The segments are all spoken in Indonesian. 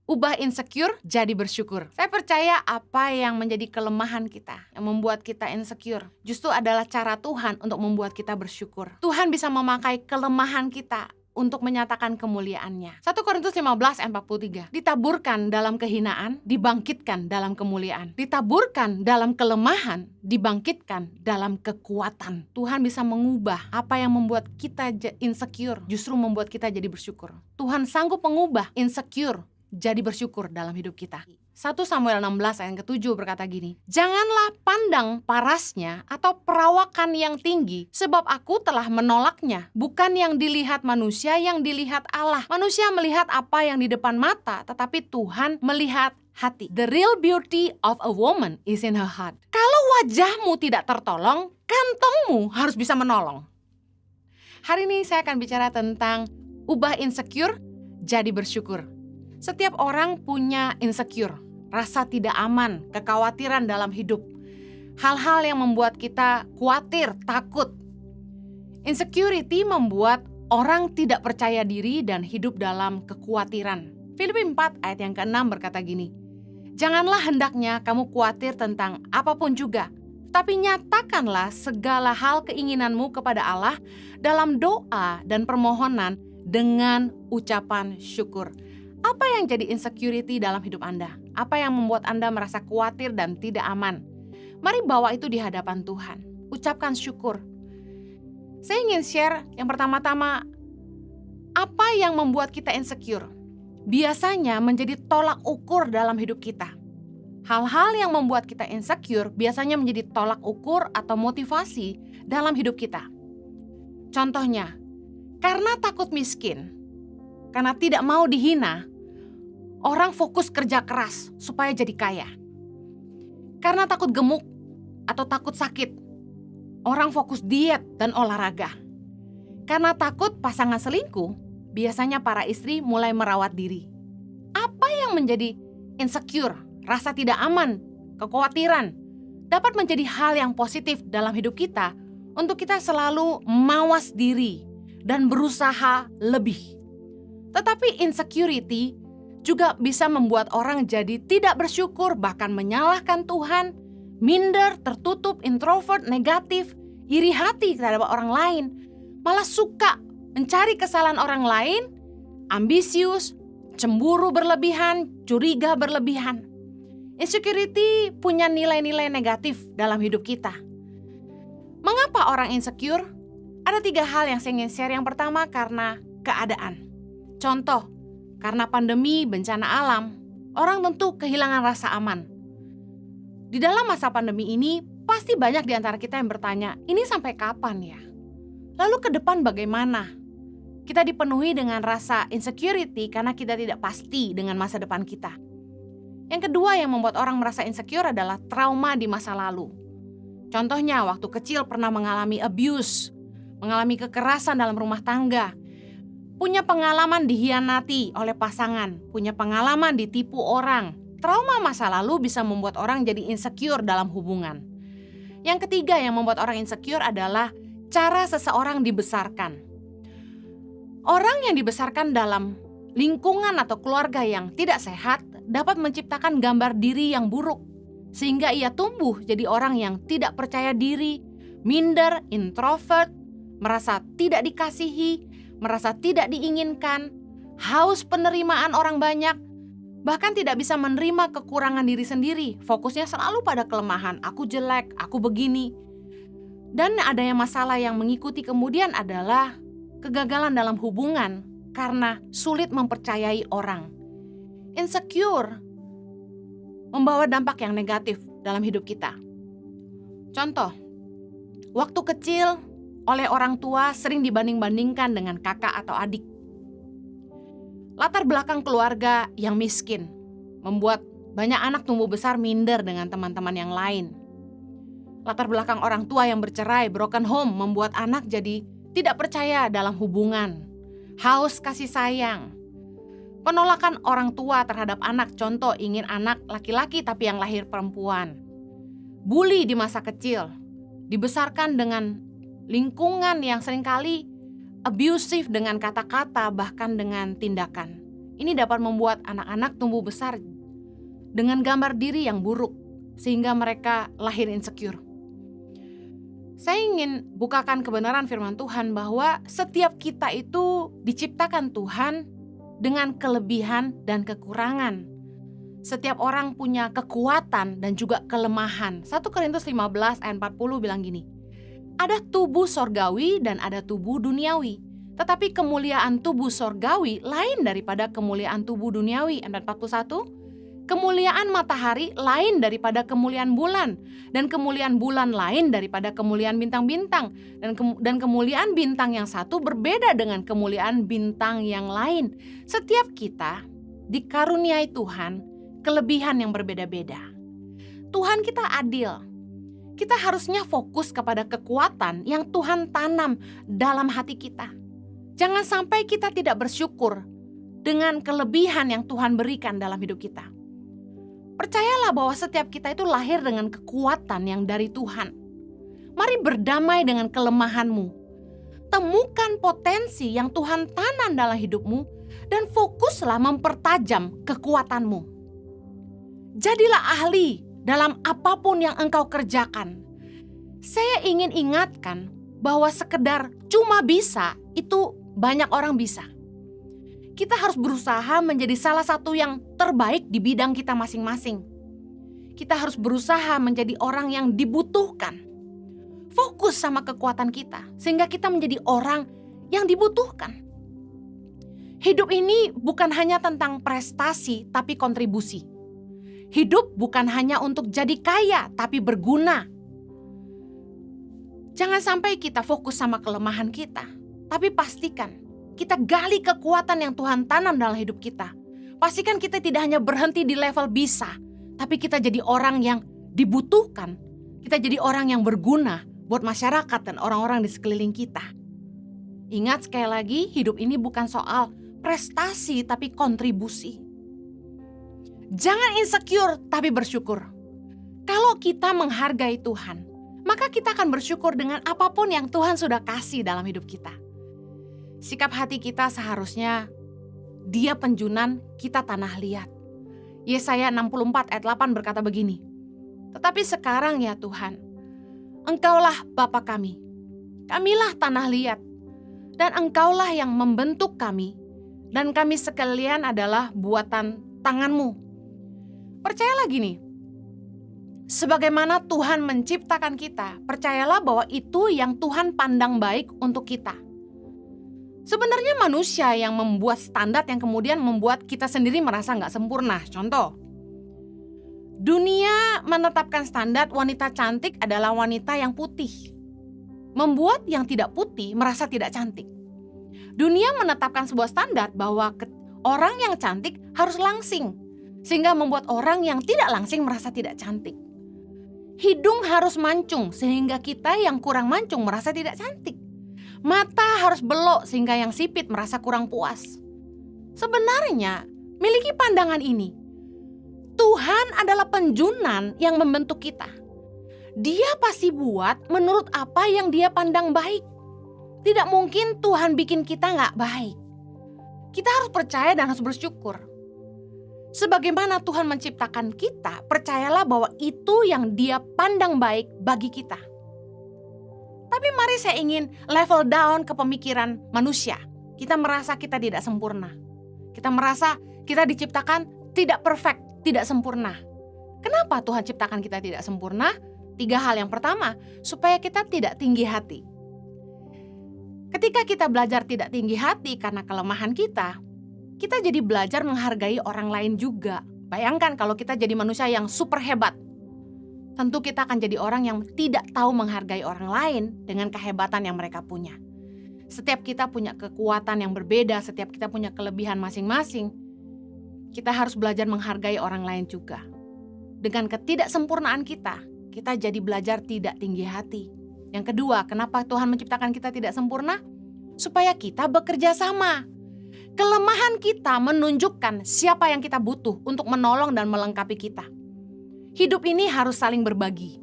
Ubah insecure jadi bersyukur. Saya percaya apa yang menjadi kelemahan kita, yang membuat kita insecure, justru adalah cara Tuhan untuk membuat kita bersyukur. Tuhan bisa memakai kelemahan kita untuk menyatakan kemuliaan-Nya. 1 Korintus 15 ayat 43. Ditaburkan dalam kehinaan, dibangkitkan dalam kemuliaan. Ditaburkan dalam kelemahan, dibangkitkan dalam kekuatan. Tuhan bisa mengubah apa yang membuat kita insecure, justru membuat kita jadi bersyukur. Tuhan sanggup mengubah insecure jadi bersyukur dalam hidup kita. 1 Samuel 16 ayat ke-7 berkata gini, "Janganlah pandang parasnya atau perawakan yang tinggi, sebab aku telah menolaknya. Bukan yang dilihat manusia, yang dilihat Allah. Manusia melihat apa yang di depan mata, tetapi Tuhan melihat hati. The real beauty of a woman is in her heart." Kalau wajahmu tidak tertolong, kantongmu harus bisa menolong. Hari ini saya akan bicara tentang ubah insecure jadi bersyukur. Setiap orang punya insecure, rasa tidak aman, kekhawatiran dalam hidup. Hal-hal yang membuat kita khawatir, takut. Insecurity membuat orang tidak percaya diri dan hidup dalam kekhawatiran. Filipi 4 ayat yang ke-6 berkata gini, "Janganlah hendaknya kamu khawatir tentang apapun juga, tapi nyatakanlah segala hal keinginanmu kepada Allah dalam doa dan permohonan dengan ucapan syukur." Apa yang jadi insecurity dalam hidup Anda? Apa yang membuat Anda merasa khawatir dan tidak aman? Mari bawa itu di hadapan Tuhan. Ucapkan syukur. Saya ingin share yang pertama-tama, apa yang membuat kita insecure? Biasanya menjadi tolak ukur dalam hidup kita. Hal-hal yang membuat kita insecure biasanya menjadi tolak ukur atau motivasi dalam hidup kita. Contohnya, karena takut miskin, karena tidak mau dihina, orang fokus kerja keras supaya jadi kaya. Karena takut gemuk atau takut sakit, orang fokus diet dan olahraga. Karena takut pasangan selingkuh, biasanya para istri mulai merawat diri. Apa yang menjadi insecure, rasa tidak aman, kekhawatiran, dapat menjadi hal yang positif dalam hidup kita untuk kita selalu mawas diri dan berusaha lebih. Tetapi insecurity juga bisa membuat orang jadi tidak bersyukur, bahkan menyalahkan Tuhan, minder, tertutup, introvert, negatif, iri hati terhadap orang lain, malah suka mencari kesalahan orang lain, ambisius, cemburu berlebihan, curiga berlebihan. Insecurity punya nilai-nilai negatif dalam hidup kita. Mengapa orang insecure? Ada 3 hal yang saya ingin share. Yang pertama, karena keadaan. Contoh, karena pandemi, bencana alam, orang tentu kehilangan rasa aman. Di dalam masa pandemi ini, pasti banyak di antara kita yang bertanya, ini sampai kapan ya? Lalu ke depan bagaimana? Kita dipenuhi dengan rasa insecurity karena kita tidak pasti dengan masa depan kita. Yang kedua yang membuat orang merasa insecure adalah trauma di masa lalu. Contohnya, waktu kecil pernah mengalami abuse, mengalami kekerasan dalam rumah tangga, punya pengalaman dihianati oleh pasangan, punya pengalaman ditipu orang. Trauma masa lalu bisa membuat orang jadi insecure dalam hubungan. Yang ketiga yang membuat orang insecure adalah cara seseorang dibesarkan. Orang yang dibesarkan dalam lingkungan atau keluarga yang tidak sehat dapat menciptakan gambar diri yang buruk, sehingga ia tumbuh jadi orang yang tidak percaya diri, minder, introvert, merasa tidak dikasihi, merasa tidak diinginkan, haus penerimaan orang banyak, bahkan tidak bisa menerima kekurangan diri sendiri. Fokusnya selalu pada kelemahan, aku jelek, aku begini. Dan adanya masalah yang mengikuti kemudian adalah kegagalan dalam hubungan karena sulit mempercayai orang. Insecure membawa dampak yang negatif dalam hidup kita. Contoh, waktu kecil oleh orang tua sering dibanding-bandingkan dengan kakak atau adik. Latar belakang keluarga yang miskin membuat banyak anak tumbuh besar minder dengan teman-teman yang lain. Latar belakang orang tua yang bercerai, broken home, membuat anak jadi tidak percaya dalam hubungan, haus kasih sayang. Penolakan orang tua terhadap anak, contoh ingin anak laki-laki tapi yang lahir perempuan. Bully di masa kecil, dibesarkan dengan lingkungan yang seringkali abusive dengan kata-kata bahkan dengan tindakan. Ini dapat membuat anak-anak tumbuh besar dengan gambar diri yang buruk, sehingga mereka lahir insecure. Saya ingin bukakan kebenaran firman Tuhan bahwa setiap kita itu diciptakan Tuhan dengan kelebihan dan kekurangan. Setiap orang punya kekuatan dan juga kelemahan. 1 Korintus 15 ayat 40 bilang gini, ada tubuh sorgawi dan ada tubuh duniawi. Tetapi kemuliaan tubuh sorgawi lain daripada kemuliaan tubuh duniawi. Ayat 41, kemuliaan matahari lain daripada kemuliaan bulan, dan kemuliaan bulan lain daripada kemuliaan bintang-bintang, dan kemuliaan bintang yang satu berbeda dengan kemuliaan bintang yang lain. Setiap kita dikaruniai Tuhan kelebihan yang berbeda-beda. Tuhan kita adil. Kita harusnya fokus kepada kekuatan yang Tuhan tanam dalam hati kita. Jangan sampai kita tidak bersyukur dengan kelebihan yang Tuhan berikan dalam hidup kita. Percayalah bahwa setiap kita itu lahir dengan kekuatan yang dari Tuhan. Mari berdamai dengan kelemahanmu. Temukan potensi yang Tuhan tanam dalam hidupmu dan fokuslah mempertajam kekuatanmu. Jadilah ahli dalam apapun yang engkau kerjakan. Saya ingin ingatkan bahwa sekedar cuma bisa itu banyak orang bisa. Kita harus berusaha menjadi salah satu yang terbaik di bidang kita masing-masing. Kita harus berusaha menjadi orang yang dibutuhkan. Fokus sama kekuatan kita, sehingga kita menjadi orang yang dibutuhkan. Hidup ini bukan hanya tentang prestasi, tapi kontribusi. Hidup bukan hanya untuk jadi kaya, tapi berguna. Jangan sampai kita fokus sama kelemahan kita, tapi pastikan kita gali kekuatan yang Tuhan tanam dalam hidup kita. Pastikan kita tidak hanya berhenti di level bisa, tapi kita jadi orang yang dibutuhkan. Kita jadi orang yang berguna buat masyarakat dan orang-orang di sekeliling kita. Ingat sekali lagi, hidup ini bukan soal prestasi tapi kontribusi. Jangan insecure tapi bersyukur. Kalau kita menghargai Tuhan, maka kita akan bersyukur dengan apapun yang Tuhan sudah kasih dalam hidup kita. Sikap hati kita seharusnya Dia penjunan, kita tanah liat. Yesaya 64 ayat 8 berkata begini, tetapi sekarang ya Tuhan, Engkaulah Bapa kami, kamilah tanah liat, dan Engkaulah yang membentuk kami, dan kami sekalian adalah buatan tangan-Mu. Percayalah gini, sebagaimana Tuhan menciptakan kita, percayalah bahwa itu yang Tuhan pandang baik untuk kita. Sebenarnya manusia yang membuat standar yang kemudian membuat kita sendiri merasa nggak sempurna. Contoh, dunia menetapkan standar wanita cantik adalah wanita yang putih. Membuat yang tidak putih merasa tidak cantik. Dunia menetapkan sebuah standar bahwa orang yang cantik harus langsing, sehingga membuat orang yang tidak langsing merasa tidak cantik. Hidung harus mancung, sehingga kita yang kurang mancung merasa tidak cantik. Mata harus belok sehingga yang sipit merasa kurang puas. Sebenarnya, miliki pandangan ini. Tuhan adalah penjunan yang membentuk kita. Dia pasti buat menurut apa yang Dia pandang baik. Tidak mungkin Tuhan bikin kita gak baik. Kita harus percaya dan harus bersyukur. Sebagaimana Tuhan menciptakan kita, percayalah bahwa itu yang Dia pandang baik bagi kita. Tapi mari saya ingin level down ke pemikiran manusia. Kita merasa kita tidak sempurna. Kita merasa kita diciptakan tidak perfect, tidak sempurna. Kenapa Tuhan ciptakan kita tidak sempurna? 3 hal. Yang pertama, supaya kita tidak tinggi hati. Ketika kita belajar tidak tinggi hati karena kelemahan kita jadi belajar menghargai orang lain juga. Bayangkan kalau kita jadi manusia yang super hebat. Tentu kita akan jadi orang yang tidak tahu menghargai orang lain dengan kehebatan yang mereka punya. Setiap kita punya kekuatan yang berbeda, setiap kita punya kelebihan masing-masing. Kita harus belajar menghargai orang lain juga. Dengan ketidaksempurnaan kita jadi belajar tidak tinggi hati. Yang kedua, kenapa Tuhan menciptakan kita tidak sempurna? Supaya kita bekerja sama. Kelemahan kita menunjukkan siapa yang kita butuh untuk menolong dan melengkapi kita. Hidup ini harus saling berbagi,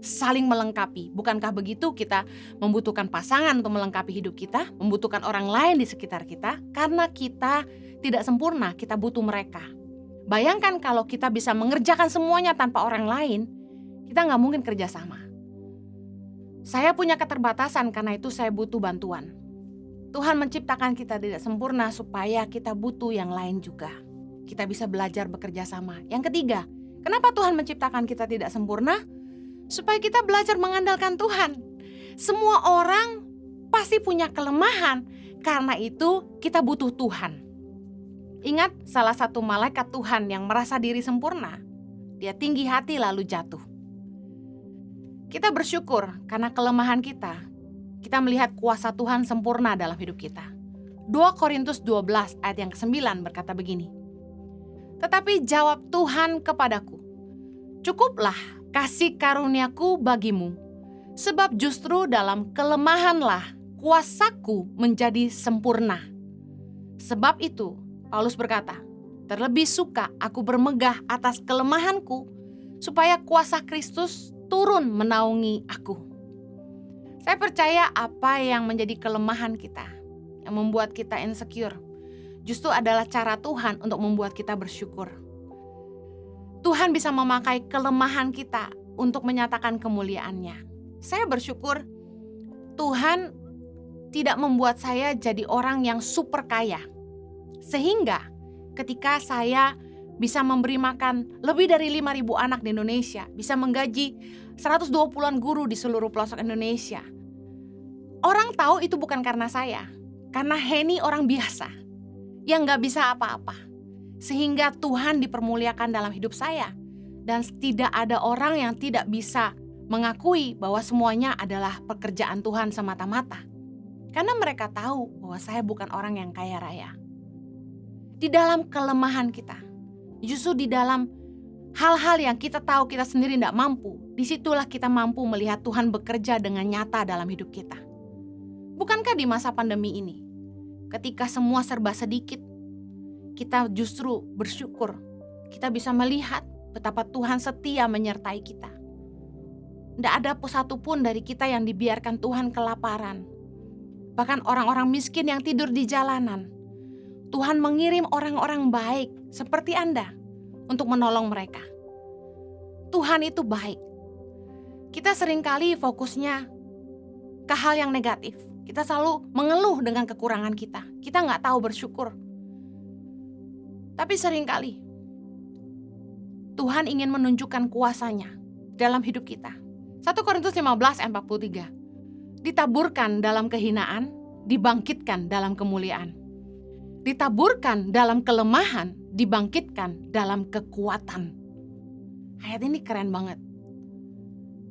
saling melengkapi. Bukankah begitu kita membutuhkan pasangan untuk melengkapi hidup kita, membutuhkan orang lain di sekitar kita, karena kita tidak sempurna, kita butuh mereka. Bayangkan kalau kita bisa mengerjakan semuanya tanpa orang lain, kita nggak mungkin kerjasama. Saya punya keterbatasan, karena itu saya butuh bantuan. Tuhan menciptakan kita tidak sempurna supaya kita butuh yang lain juga. Kita bisa belajar bekerja sama. Yang ketiga, kenapa Tuhan menciptakan kita tidak sempurna? Supaya kita belajar mengandalkan Tuhan. Semua orang pasti punya kelemahan, karena itu kita butuh Tuhan. Ingat salah satu malaikat Tuhan yang merasa diri sempurna, dia tinggi hati lalu jatuh. Kita bersyukur karena kelemahan kita melihat kuasa Tuhan sempurna dalam hidup kita. 2 Korintus 12 ayat yang ke-9 berkata begini. Tetapi jawab Tuhan kepadaku, cukuplah kasih karuniaku bagimu, sebab justru dalam kelemahanlah kuasaku menjadi sempurna. Sebab itu, Paulus berkata, terlebih suka aku bermegah atas kelemahanku, supaya kuasa Kristus turun menaungi aku. Saya percaya apa yang menjadi kelemahan kita, yang membuat kita insecure, justru adalah cara Tuhan untuk membuat kita bersyukur. Tuhan bisa memakai kelemahan kita untuk menyatakan kemuliaan-Nya. Saya bersyukur Tuhan tidak membuat saya jadi orang yang super kaya. Sehingga ketika saya bisa memberi makan lebih dari 5.000 anak di Indonesia, bisa menggaji 120-an guru di seluruh pelosok Indonesia. Orang tahu itu bukan karena saya, karena Henny orang biasa yang gak bisa apa-apa. Sehingga Tuhan dipermuliakan dalam hidup saya. Dan tidak ada orang yang tidak bisa mengakui bahwa semuanya adalah pekerjaan Tuhan semata-mata. Karena mereka tahu bahwa saya bukan orang yang kaya raya. Di dalam kelemahan kita, justru di dalam hal-hal yang kita tahu kita sendiri tidak mampu, disitulah kita mampu melihat Tuhan bekerja dengan nyata dalam hidup kita. Bukankah di masa pandemi ini, ketika semua serba sedikit, kita justru bersyukur, kita bisa melihat betapa Tuhan setia menyertai kita. Tidak ada satupun dari kita yang dibiarkan Tuhan kelaparan. Bahkan orang-orang miskin yang tidur di jalanan, Tuhan mengirim orang-orang baik seperti Anda untuk menolong mereka. Tuhan itu baik. Kita seringkali fokusnya ke hal yang negatif. Kita selalu mengeluh dengan kekurangan kita. Kita nggak tahu bersyukur. Tapi seringkali Tuhan ingin menunjukkan kuasa-Nya dalam hidup kita. 1 Korintus 15 ayat 43. Ditaburkan dalam kehinaan, dibangkitkan dalam kemuliaan. Ditaburkan dalam kelemahan, dibangkitkan dalam kekuatan. Ayat ini keren banget.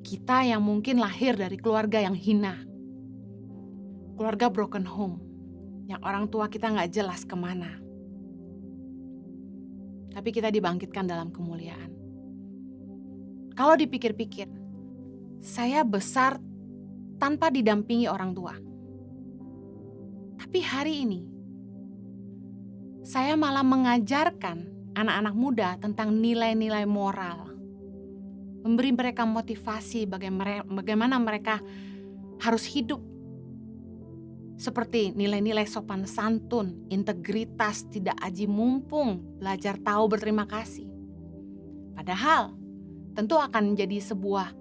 Kita yang mungkin lahir dari keluarga yang hina, keluarga broken home, yang orang tua kita gak jelas kemana. Tapi kita dibangkitkan dalam kemuliaan. Kalau dipikir-pikir, saya besar tanpa didampingi orang tua. Tapi hari ini, saya malah mengajarkan anak-anak muda tentang nilai-nilai moral. Memberi mereka motivasi bagaimana mereka harus hidup. Seperti nilai-nilai sopan santun, integritas, tidak aji mumpung, belajar tahu berterima kasih. Padahal tentu akan menjadi sebuah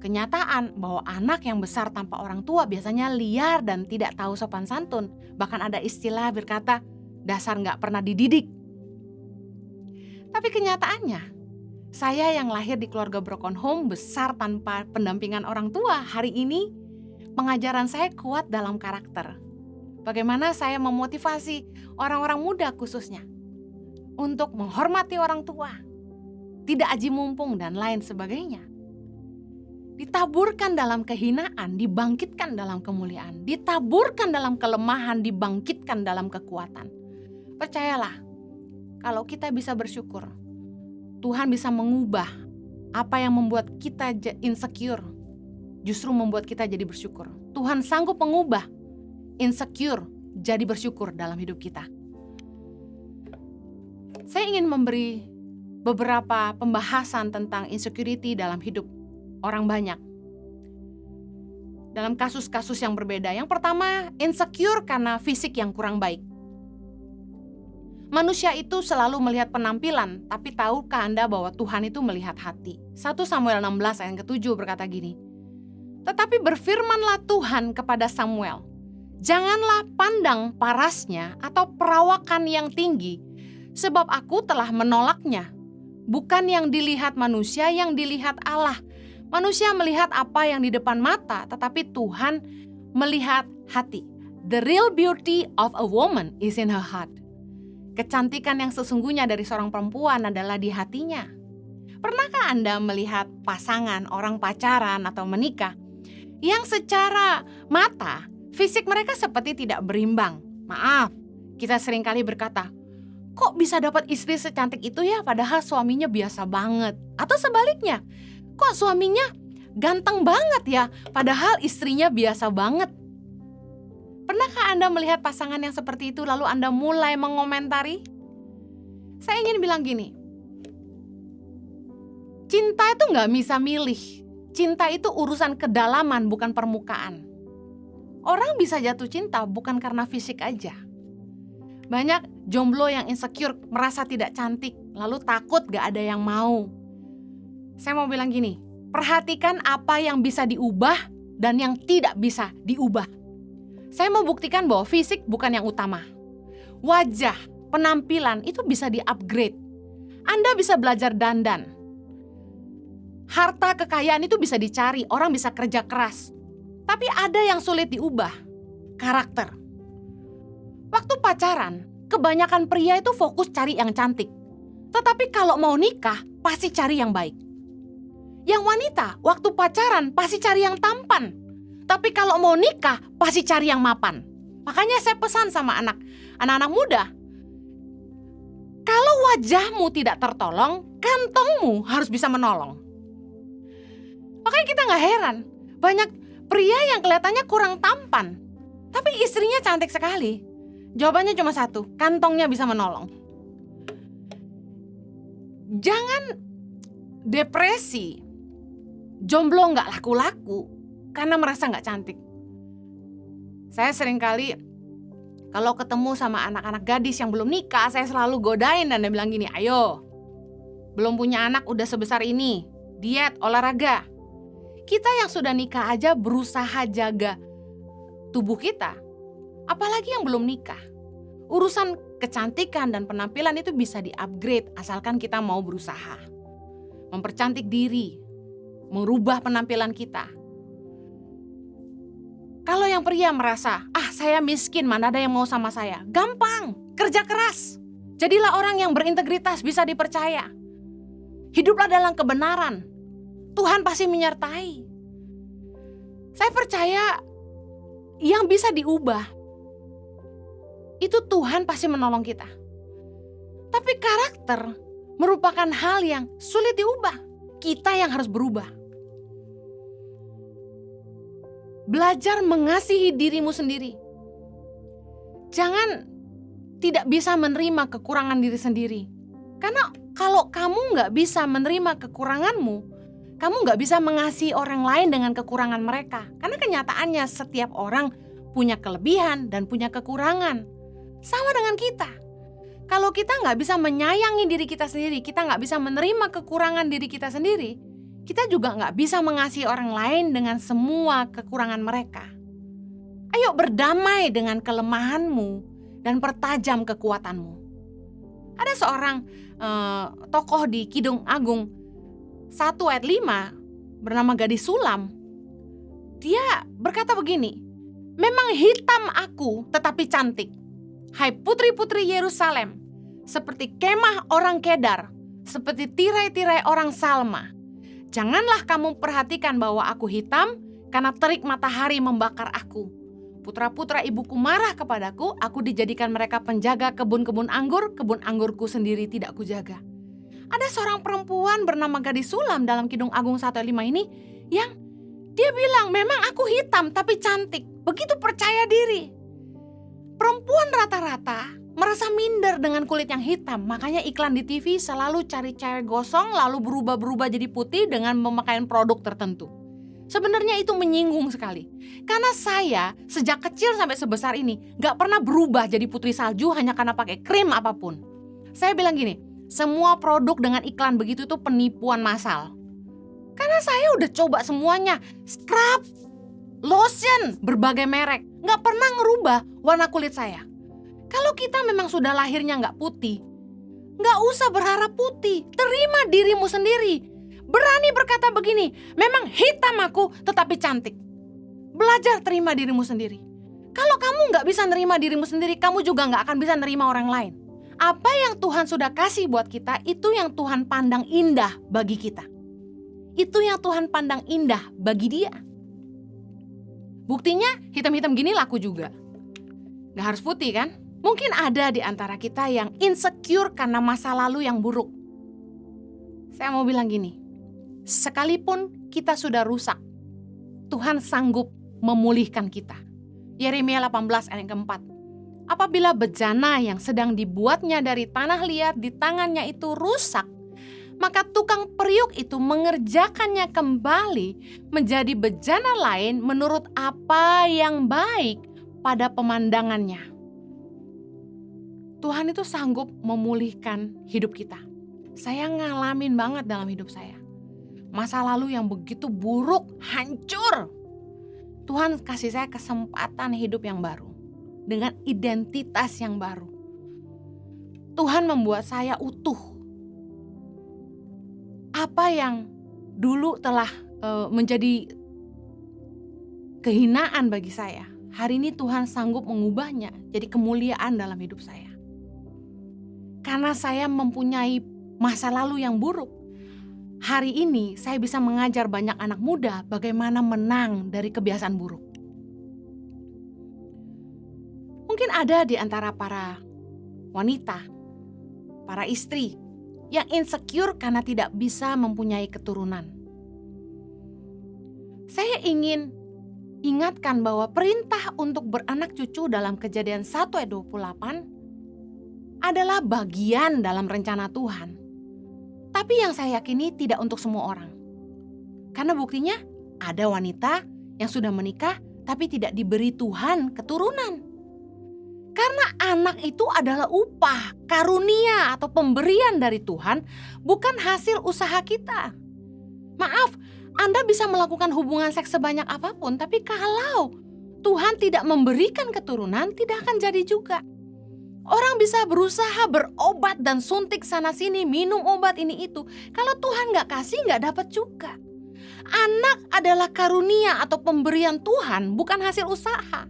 kenyataan bahwa anak yang besar tanpa orang tua biasanya liar dan tidak tahu sopan santun. Bahkan ada istilah berkata, dasar gak pernah dididik. Tapi kenyataannya, saya yang lahir di keluarga broken home, besar tanpa pendampingan orang tua, hari ini pengajaran saya kuat dalam karakter. Bagaimana saya memotivasi orang-orang muda khususnya untuk menghormati orang tua, tidak aji mumpung dan lain sebagainya. Ditaburkan dalam kehinaan, dibangkitkan dalam kemuliaan. Ditaburkan dalam kelemahan, dibangkitkan dalam kekuatan. Percayalah, kalau kita bisa bersyukur, Tuhan bisa mengubah apa yang membuat kita insecure, justru membuat kita jadi bersyukur. Tuhan sanggup mengubah insecure jadi bersyukur dalam hidup kita. Saya ingin memberi beberapa pembahasan tentang insecurity dalam hidup orang banyak. Dalam kasus-kasus yang berbeda. Yang pertama, insecure karena fisik yang kurang baik. Manusia itu selalu melihat penampilan, tapi tahukah Anda bahwa Tuhan itu melihat hati? 1 Samuel 16 ayat ke-7 berkata gini, "Tetapi berfirmanlah Tuhan kepada Samuel, janganlah pandang parasnya atau perawakan yang tinggi, sebab aku telah menolaknya. Bukan yang dilihat manusia, yang dilihat Allah. Manusia melihat apa yang di depan mata, tetapi Tuhan melihat hati. The real beauty of a woman is in her heart." Kecantikan yang sesungguhnya dari seorang perempuan adalah di hatinya. Pernahkah Anda melihat pasangan, orang pacaran atau menikah yang secara mata, fisik mereka seperti tidak berimbang? Maaf, kita seringkali berkata, kok bisa dapat istri secantik itu ya padahal suaminya biasa banget? Atau sebaliknya, kok suaminya ganteng banget ya padahal istrinya biasa banget? Pernahkah Anda melihat pasangan yang seperti itu lalu Anda mulai mengomentari? Saya ingin bilang gini, cinta itu gak bisa milih. Cinta itu urusan kedalaman bukan permukaan. Orang bisa jatuh cinta bukan karena fisik aja. Banyak jomblo yang insecure, merasa tidak cantik, lalu takut gak ada yang mau. Saya mau bilang gini, perhatikan apa yang bisa diubah dan yang tidak bisa diubah. Saya mau buktikan bahwa fisik bukan yang utama. Wajah, penampilan itu bisa di-upgrade. Anda bisa belajar dandan. Harta kekayaan itu bisa dicari, orang bisa kerja keras. Tapi ada yang sulit diubah, karakter. Waktu pacaran, kebanyakan pria itu fokus cari yang cantik. Tetapi kalau mau nikah, pasti cari yang baik. Yang wanita, waktu pacaran pasti cari yang tampan. Tapi kalau mau nikah, pasti cari yang mapan. Makanya saya pesan sama anak-anak muda, kalau wajahmu tidak tertolong, kantongmu harus bisa menolong. Makanya kita gak heran, banyak pria yang kelihatannya kurang tampan, tapi istrinya cantik sekali. Jawabannya cuma satu, kantongnya bisa menolong. Jangan depresi, jomblo gak laku-laku karena merasa gak cantik. Saya seringkali kalau ketemu sama anak-anak gadis yang belum nikah, saya selalu godain dan dia bilang gini, ayo, belum punya anak udah sebesar ini, diet, olahraga. Kita yang sudah nikah aja berusaha jaga tubuh kita, apalagi yang belum nikah. Urusan kecantikan dan penampilan itu bisa di-upgrade asalkan kita mau berusaha. Mempercantik diri, merubah penampilan kita. Kalau yang pria merasa, saya miskin, mana ada yang mau sama saya? Gampang, kerja keras. Jadilah orang yang berintegritas, bisa dipercaya. Hiduplah dalam kebenaran. Tuhan pasti menyertai. Saya percaya yang bisa diubah, itu Tuhan pasti menolong kita. Tapi karakter merupakan hal yang sulit diubah. Kita yang harus berubah. Belajar mengasihi dirimu sendiri. Jangan tidak bisa menerima kekurangan diri sendiri. Karena kalau kamu gak bisa menerima kekuranganmu, kamu gak bisa mengasihi orang lain dengan kekurangan mereka. Karena kenyataannya setiap orang punya kelebihan dan punya kekurangan. Sama dengan kita. Kalau kita gak bisa menyayangi diri kita sendiri, kita gak bisa menerima kekurangan diri kita sendiri, kita juga gak bisa mengasihi orang lain dengan semua kekurangan mereka. Ayo berdamai dengan kelemahanmu dan pertajam kekuatanmu. Ada seorang tokoh di Kidung Agung 1 ayat 5 bernama Gadis Sulam. Dia berkata begini, memang hitam aku tetapi cantik. Hai putri-putri Yerusalem, seperti kemah orang Kedar, seperti tirai-tirai orang Salma. Janganlah kamu perhatikan bahwa aku hitam, karena terik matahari membakar aku. Putra-putra ibuku marah kepadaku, aku dijadikan mereka penjaga kebun-kebun anggur, kebun anggurku sendiri tidak kujaga. Ada seorang perempuan bernama Gadis Sulam dalam Kidung Agung 1:5 ini, yang dia bilang, memang aku hitam tapi cantik, begitu percaya diri. Perempuan rata-rata merasa minder dengan kulit yang hitam, makanya iklan di TV selalu cari cewek gosong lalu berubah-berubah jadi putih dengan pemakaian produk tertentu. Sebenarnya itu menyinggung sekali. Karena saya sejak kecil sampai sebesar ini gak pernah berubah jadi putri salju hanya karena pakai krim apapun. Saya bilang gini, semua produk dengan iklan begitu itu penipuan massal. Karena saya udah coba semuanya, scrub, lotion, berbagai merek. Gak pernah ngerubah warna kulit saya. Kalau kita memang sudah lahirnya gak putih, gak usah berharap putih, terima dirimu sendiri. Berani berkata begini, memang hitam aku tetapi cantik. Belajar terima dirimu sendiri. Kalau kamu gak bisa nerima dirimu sendiri, kamu juga gak akan bisa nerima orang lain. Apa yang Tuhan sudah kasih buat kita, itu yang Tuhan pandang indah bagi kita. Itu yang Tuhan pandang indah bagi dia. Buktinya hitam-hitam gini laku juga. Gak harus putih kan? Mungkin ada di antara kita yang insecure karena masa lalu yang buruk. Saya mau bilang gini, sekalipun kita sudah rusak, Tuhan sanggup memulihkan kita. Yeremia 18 ayat keempat. Apabila bejana yang sedang dibuatnya dari tanah liat di tangannya itu rusak, maka tukang periuk itu mengerjakannya kembali menjadi bejana lain menurut apa yang baik pada pemandangannya. Tuhan itu sanggup memulihkan hidup kita. Saya ngalamin banget dalam hidup saya. Masa lalu yang begitu buruk, hancur. Tuhan kasih saya kesempatan hidup yang baru. Dengan identitas yang baru. Tuhan membuat saya utuh. Apa yang dulu telah menjadi kehinaan bagi saya, hari ini Tuhan sanggup mengubahnya jadi kemuliaan dalam hidup saya. Karena saya mempunyai masa lalu yang buruk, hari ini saya bisa mengajar banyak anak muda bagaimana menang dari kebiasaan buruk. Mungkin ada di antara para wanita, para istri yang insecure karena tidak bisa mempunyai keturunan. Saya ingin ingatkan bahwa perintah untuk beranak cucu dalam Kejadian 1 ayat 28 adalah bagian dalam rencana Tuhan. Tapi yang saya yakini tidak untuk semua orang. Karena buktinya ada wanita yang sudah menikah tapi tidak diberi Tuhan keturunan. Karena anak itu adalah upah, karunia atau pemberian dari Tuhan, bukan hasil usaha kita. Maaf, Anda bisa melakukan hubungan seks sebanyak apapun, tapi kalau Tuhan tidak memberikan keturunan, tidak akan jadi juga. Orang bisa berusaha berobat dan suntik sana sini, minum obat ini itu. Kalau Tuhan gak kasih, gak dapat juga. Anak adalah karunia atau pemberian Tuhan, bukan hasil usaha.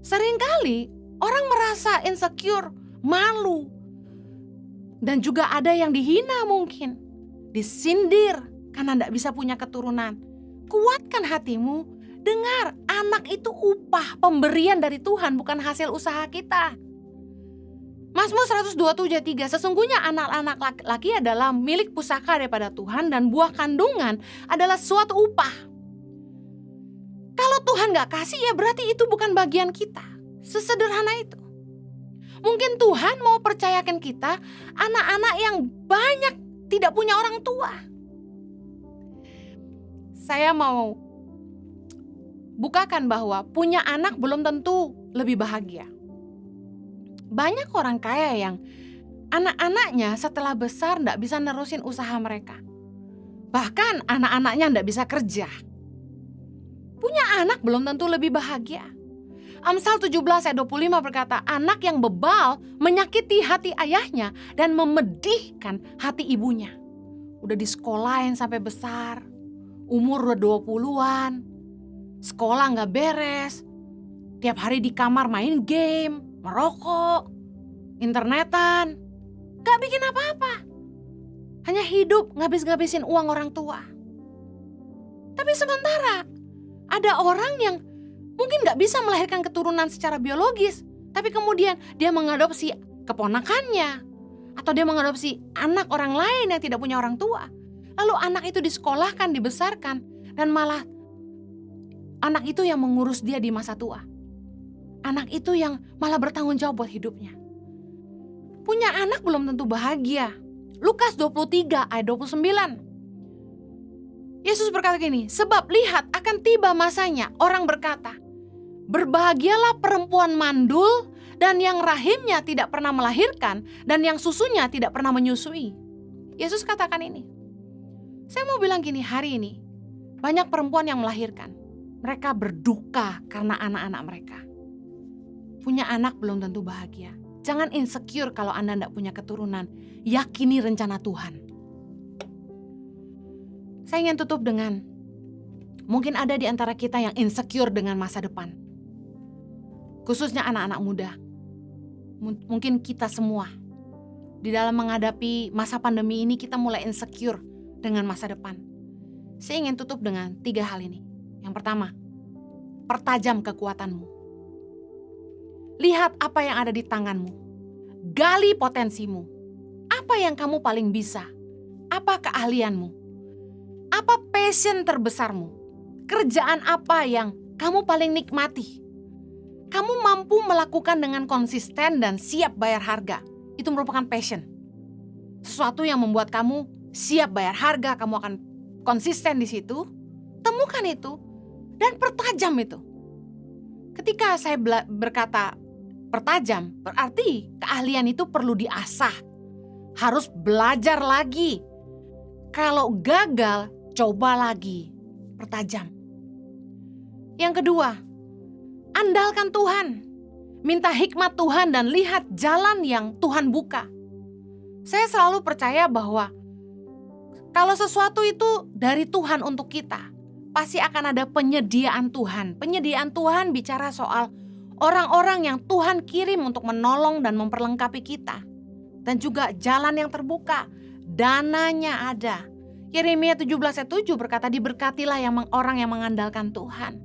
Seringkali orang merasa insecure, malu. Dan juga ada yang dihina mungkin. Disindir karena gak bisa punya keturunan. Kuatkan hatimu, dengar anak itu upah pemberian dari Tuhan, bukan hasil usaha kita. Mazmur 127 ayat 3, sesungguhnya anak-anak laki-laki adalah milik pusaka daripada Tuhan dan buah kandungan adalah suatu upah. Kalau Tuhan gak kasih ya berarti itu bukan bagian kita. Sesederhana itu. Mungkin Tuhan mau percayakan kita anak-anak yang banyak tidak punya orang tua. Saya mau bukakan bahwa punya anak belum tentu lebih bahagia. Banyak orang kaya yang anak-anaknya setelah besar tidak bisa nerusin usaha mereka. Bahkan anak-anaknya tidak bisa kerja. Punya anak belum tentu lebih bahagia. Amsal 17 ayat 25 berkata, anak yang bebal menyakiti hati ayahnya dan memedihkan hati ibunya. Udah disekolahin sampai besar, umur udah 20-an, sekolah gak beres, tiap hari di kamar main game, merokok, internetan, gak bikin apa-apa. Hanya hidup ngabis-ngabisin uang orang tua. Tapi sementara ada orang yang mungkin gak bisa melahirkan keturunan secara biologis, tapi kemudian dia mengadopsi keponakannya, atau dia mengadopsi anak orang lain yang tidak punya orang tua. Lalu anak itu disekolahkan, dibesarkan, dan malah anak itu yang mengurus dia di masa tua. Anak itu yang malah bertanggung jawab buat hidupnya. Punya anak belum tentu bahagia. Lukas 23 ayat 29. Yesus berkata gini, sebab lihat akan tiba masanya orang berkata, berbahagialah perempuan mandul dan yang rahimnya tidak pernah melahirkan dan yang susunya tidak pernah menyusui. Yesus katakan ini. Saya mau bilang gini, hari ini banyak perempuan yang melahirkan. Mereka berduka karena anak-anak mereka. Punya anak belum tentu bahagia. Jangan insecure kalau Anda tidak punya keturunan. Yakini rencana Tuhan. Saya ingin tutup dengan, mungkin ada di antara kita yang insecure dengan masa depan. Khususnya anak-anak muda. Mungkin kita semua. Di dalam menghadapi masa pandemi ini kita mulai insecure dengan masa depan. Saya ingin tutup dengan 3 hal ini. Yang pertama, pertajam kekuatanmu. Lihat apa yang ada di tanganmu. Gali potensimu. Apa yang kamu paling bisa? Apa keahlianmu? Apa passion terbesarmu? Kerjaan apa yang kamu paling nikmati? Kamu mampu melakukan dengan konsisten dan siap bayar harga. Itu merupakan passion. Sesuatu yang membuat kamu siap bayar harga, kamu akan konsisten di situ. Temukan itu dan pertajam itu. Ketika saya berkata pertajam, berarti keahlian itu perlu diasah. Harus belajar lagi. Kalau gagal, coba lagi, pertajam. Yang kedua, andalkan Tuhan. Minta hikmat Tuhan dan lihat jalan yang Tuhan buka. Saya selalu percaya bahwa kalau sesuatu itu dari Tuhan untuk kita, pasti akan ada penyediaan Tuhan. Penyediaan Tuhan bicara soal orang-orang yang Tuhan kirim untuk menolong dan memperlengkapi kita. Dan juga jalan yang terbuka, dananya ada. Yeremia 17:7 berkata, diberkatilah orang yang mengandalkan Tuhan.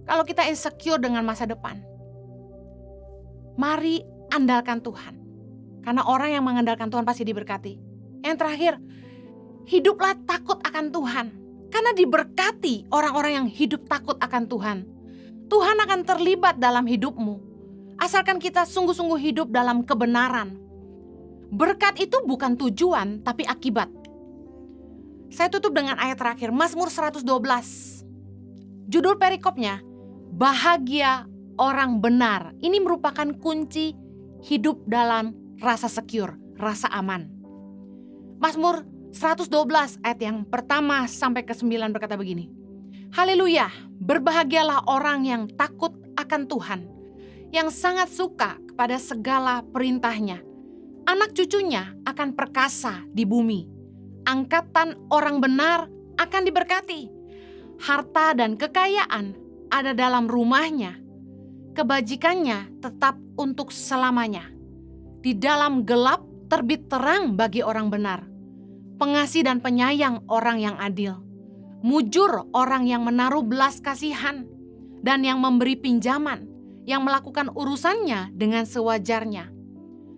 Kalau kita insecure dengan masa depan, mari andalkan Tuhan. Karena orang yang mengandalkan Tuhan pasti diberkati. Yang terakhir, hiduplah takut akan Tuhan. Karena diberkati orang-orang yang hidup takut akan Tuhan. Tuhan akan terlibat dalam hidupmu. Asalkan kita sungguh-sungguh hidup dalam kebenaran. Berkat itu bukan tujuan, tapi akibat. Saya tutup dengan ayat terakhir, Mazmur 112. Judul perikopnya, bahagia orang benar. Ini merupakan kunci hidup dalam rasa secure, rasa aman. Mazmur 112 ayat yang pertama sampai ke-9 berkata begini. Haleluya, berbahagialah orang yang takut akan Tuhan, yang sangat suka kepada segala perintahnya. Anak cucunya akan perkasa di bumi. Angkatan orang benar akan diberkati. Harta dan kekayaan ada dalam rumahnya. Kebajikannya tetap untuk selamanya. Di dalam gelap terbit terang bagi orang benar. Pengasih dan penyayang orang yang adil. Mujur orang yang menaruh belas kasihan. Dan yang memberi pinjaman. Yang melakukan urusannya dengan sewajarnya.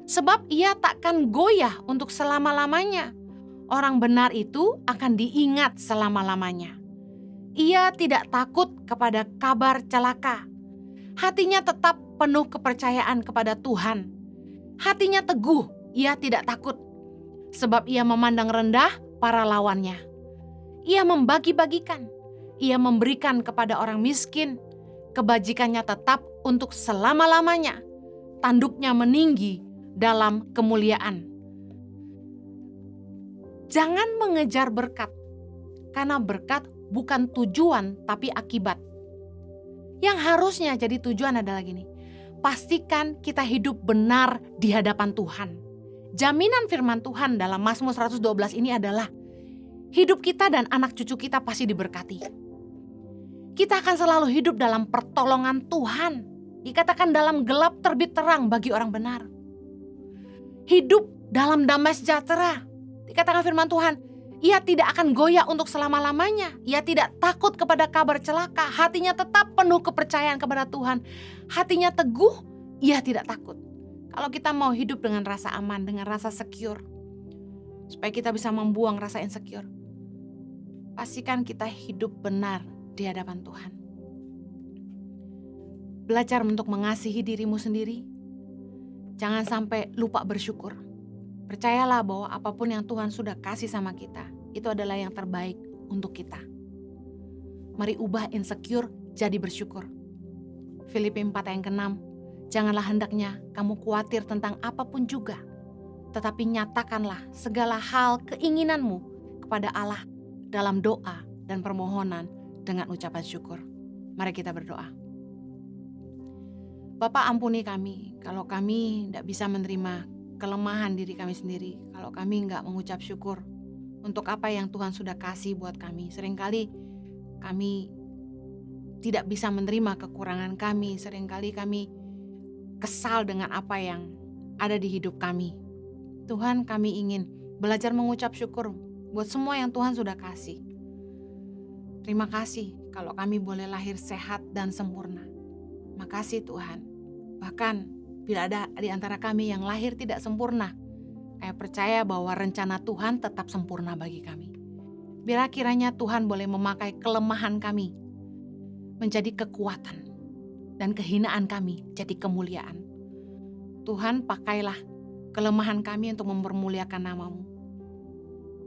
Sebab ia takkan goyah untuk selama-lamanya. Orang benar itu akan diingat selama-lamanya. Ia tidak takut kepada kabar celaka. Hatinya tetap penuh kepercayaan kepada Tuhan. Hatinya teguh, ia tidak takut. Sebab ia memandang rendah para lawannya. Ia membagi-bagikan. Ia memberikan kepada orang miskin. Kebajikannya tetap untuk selama-lamanya. Tanduknya meninggi dalam kemuliaan. Jangan mengejar berkat, karena berkat bukan tujuan tapi akibat. Yang harusnya jadi tujuan adalah gini, pastikan kita hidup benar di hadapan Tuhan. Jaminan firman Tuhan dalam Mazmur 112 ini adalah hidup kita dan anak cucu kita pasti diberkati. Kita akan selalu hidup dalam pertolongan Tuhan. Dikatakan dalam gelap terbit terang bagi orang benar. Hidup dalam damai sejahtera. Dikatakan firman Tuhan, ia tidak akan goyah untuk selama-lamanya. Ia tidak takut kepada kabar celaka. Hatinya tetap penuh kepercayaan kepada Tuhan. Hatinya teguh, ia tidak takut. Kalau kita mau hidup dengan rasa aman, dengan rasa secure, supaya kita bisa membuang rasa insecure, pastikan kita hidup benar di hadapan Tuhan. Belajar untuk mengasihi dirimu sendiri. Jangan sampai lupa bersyukur. Percayalah bahwa apapun yang Tuhan sudah kasih sama kita, itu adalah yang terbaik untuk kita. Mari ubah insecure jadi bersyukur. Filipi 4 ayat ke-6, janganlah hendaknya kamu khawatir tentang apapun juga, tetapi nyatakanlah segala hal keinginanmu kepada Allah dalam doa dan permohonan dengan ucapan syukur. Mari kita berdoa. Bapa, ampuni kami kalau kami tidak bisa menerima kelemahan diri kami sendiri, kalau kami nggak mengucap syukur untuk apa yang Tuhan sudah kasih buat kami. Seringkali kami tidak bisa menerima kekurangan kami, seringkali kami kesal dengan apa yang ada di hidup kami. Tuhan, kami ingin belajar mengucap syukur buat semua yang Tuhan sudah kasih. Terima kasih kalau kami boleh lahir sehat dan sempurna. Makasih Tuhan. Bahkan bila ada di antara kami yang lahir tidak sempurna, saya percaya bahwa rencana Tuhan tetap sempurna bagi kami. Bila kiranya Tuhan boleh memakai kelemahan kami menjadi kekuatan dan kehinaan kami jadi kemuliaan. Tuhan, pakailah kelemahan kami untuk mempermuliakan nama-Mu.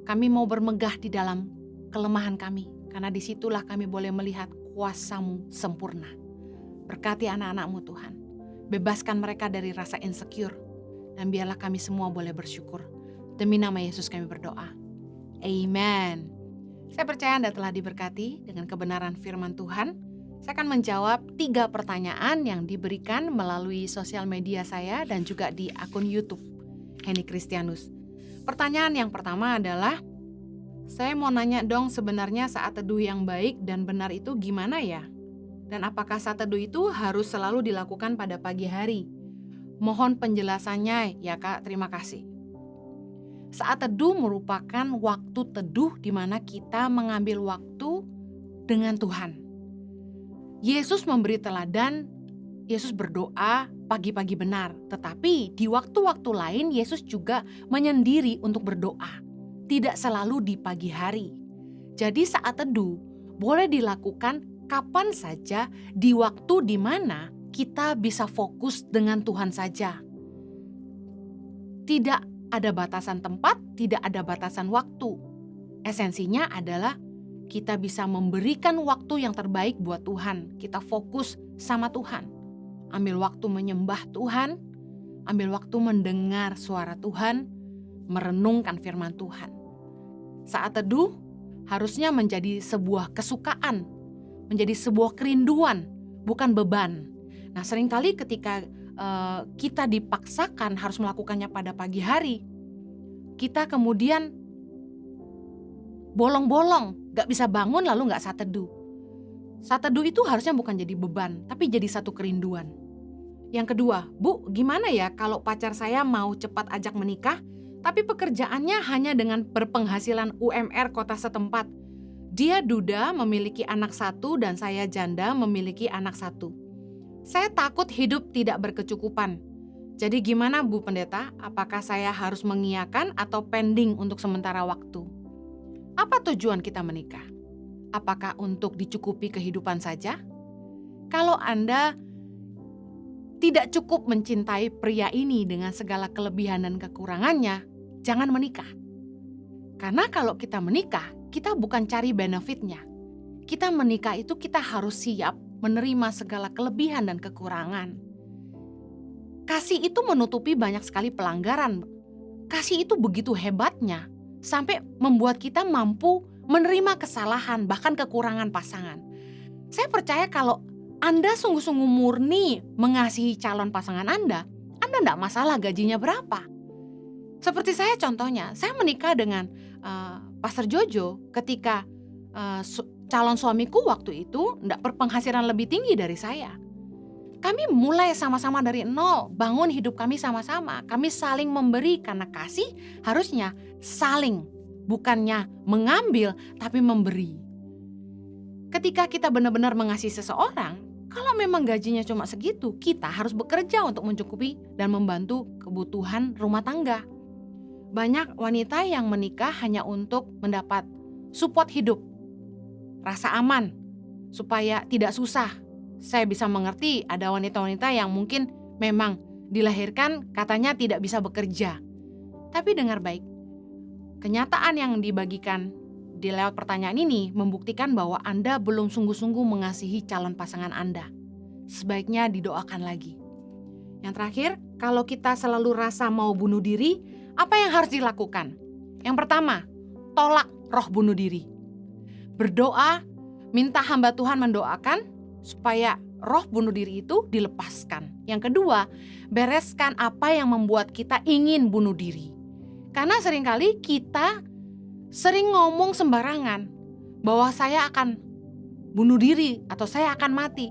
Kami mau bermegah di dalam kelemahan kami, karena disitulah kami boleh melihat kuasa-Mu sempurna. Berkati anak-anak-Mu Tuhan. Bebaskan mereka dari rasa insecure. Dan biarlah kami semua boleh bersyukur. Demi nama Yesus kami berdoa. Amen. Saya percaya Anda telah diberkati dengan kebenaran firman Tuhan. Saya akan menjawab 3 pertanyaan yang diberikan melalui sosial media saya dan juga di akun YouTube Henny Kristianus. Pertanyaan yang pertama adalah, saya mau nanya dong, sebenarnya saat teduh yang baik dan benar itu gimana ya? Dan apakah saat teduh itu harus selalu dilakukan pada pagi hari? Mohon penjelasannya ya Kak, terima kasih. Saat teduh merupakan waktu teduh di mana kita mengambil waktu dengan Tuhan. Yesus memberi teladan, Yesus berdoa pagi-pagi benar. Tetapi di waktu-waktu lain Yesus juga menyendiri untuk berdoa. Tidak selalu di pagi hari. Jadi saat teduh boleh dilakukan kapan saja di waktu di mana kita bisa fokus dengan Tuhan saja. Tidak ada batasan tempat, tidak ada batasan waktu. Esensinya adalah kita bisa memberikan waktu yang terbaik buat Tuhan. Kita fokus sama Tuhan. Ambil waktu menyembah Tuhan, ambil waktu mendengar suara Tuhan, merenungkan firman Tuhan. Saat teduh harusnya menjadi sebuah kesukaan, menjadi sebuah kerinduan, bukan beban. Nah, seringkali ketika kita dipaksakan harus melakukannya pada pagi hari, kita kemudian bolong-bolong, gak bisa bangun lalu gak saat teduh. Saat teduh itu harusnya bukan jadi beban, tapi jadi satu kerinduan. Yang kedua, Bu, gimana ya kalau pacar saya mau cepat ajak menikah, tapi pekerjaannya hanya dengan berpenghasilan UMR kota setempat. Dia duda memiliki anak 1 dan saya janda memiliki anak 1. Saya takut hidup tidak berkecukupan. Jadi gimana Bu Pendeta? Apakah saya harus mengiyakan atau pending untuk sementara waktu? Apa tujuan kita menikah? Apakah untuk dicukupi kehidupan saja? Kalau Anda tidak cukup mencintai pria ini dengan segala kelebihan dan kekurangannya, jangan menikah. Karena kalau kita menikah, kita bukan cari benefitnya. Kita menikah itu kita harus siap menerima segala kelebihan dan kekurangan. Kasih itu menutupi banyak sekali pelanggaran. Kasih itu begitu hebatnya, sampai membuat kita mampu menerima kesalahan, bahkan kekurangan pasangan. Saya percaya kalau Anda sungguh-sungguh murni mengasihi calon pasangan Anda tidak masalah gajinya berapa. Seperti saya contohnya, saya menikah dengan Pastor Jojo ketika calon suamiku waktu itu tidak berpenghasilan lebih tinggi dari saya. Kami mulai sama-sama dari nol, bangun hidup kami sama-sama. Kami saling memberi karena kasih harusnya saling, bukannya mengambil tapi memberi. Ketika kita benar-benar mengasihi seseorang, kalau memang gajinya cuma segitu, kita harus bekerja untuk mencukupi dan membantu kebutuhan rumah tangga. Banyak wanita yang menikah hanya untuk mendapat support hidup, rasa aman, supaya tidak susah. Saya bisa mengerti ada wanita-wanita yang mungkin memang dilahirkan katanya tidak bisa bekerja. Tapi dengar baik, kenyataan yang dibagikan di lewat pertanyaan ini membuktikan bahwa Anda belum sungguh-sungguh mengasihi calon pasangan Anda. Sebaiknya didoakan lagi. Yang terakhir, kalau kita selalu rasa mau bunuh diri, apa yang harus dilakukan? Yang pertama, tolak roh bunuh diri. Berdoa, minta hamba Tuhan mendoakan supaya roh bunuh diri itu dilepaskan. Yang kedua, bereskan apa yang membuat kita ingin bunuh diri. Karena seringkali kita sering ngomong sembarangan bahwa saya akan bunuh diri atau saya akan mati.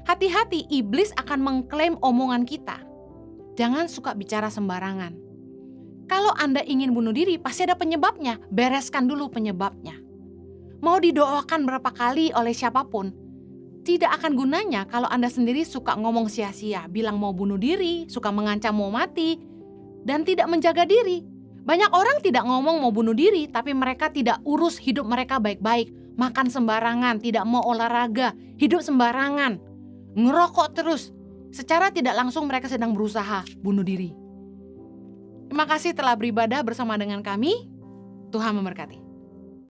Hati-hati, iblis akan mengklaim omongan kita. Jangan suka bicara sembarangan. Kalau Anda ingin bunuh diri, pasti ada penyebabnya. Bereskan dulu penyebabnya. Mau didoakan berapa kali oleh siapapun, tidak akan gunanya kalau Anda sendiri suka ngomong sia-sia, bilang mau bunuh diri, suka mengancam mau mati, dan tidak menjaga diri. Banyak orang tidak ngomong mau bunuh diri, tapi mereka tidak urus hidup mereka baik-baik. Makan sembarangan, tidak mau olahraga, hidup sembarangan, ngerokok terus. Secara tidak langsung mereka sedang berusaha bunuh diri. Terima kasih telah beribadah bersama dengan kami. Tuhan memberkati.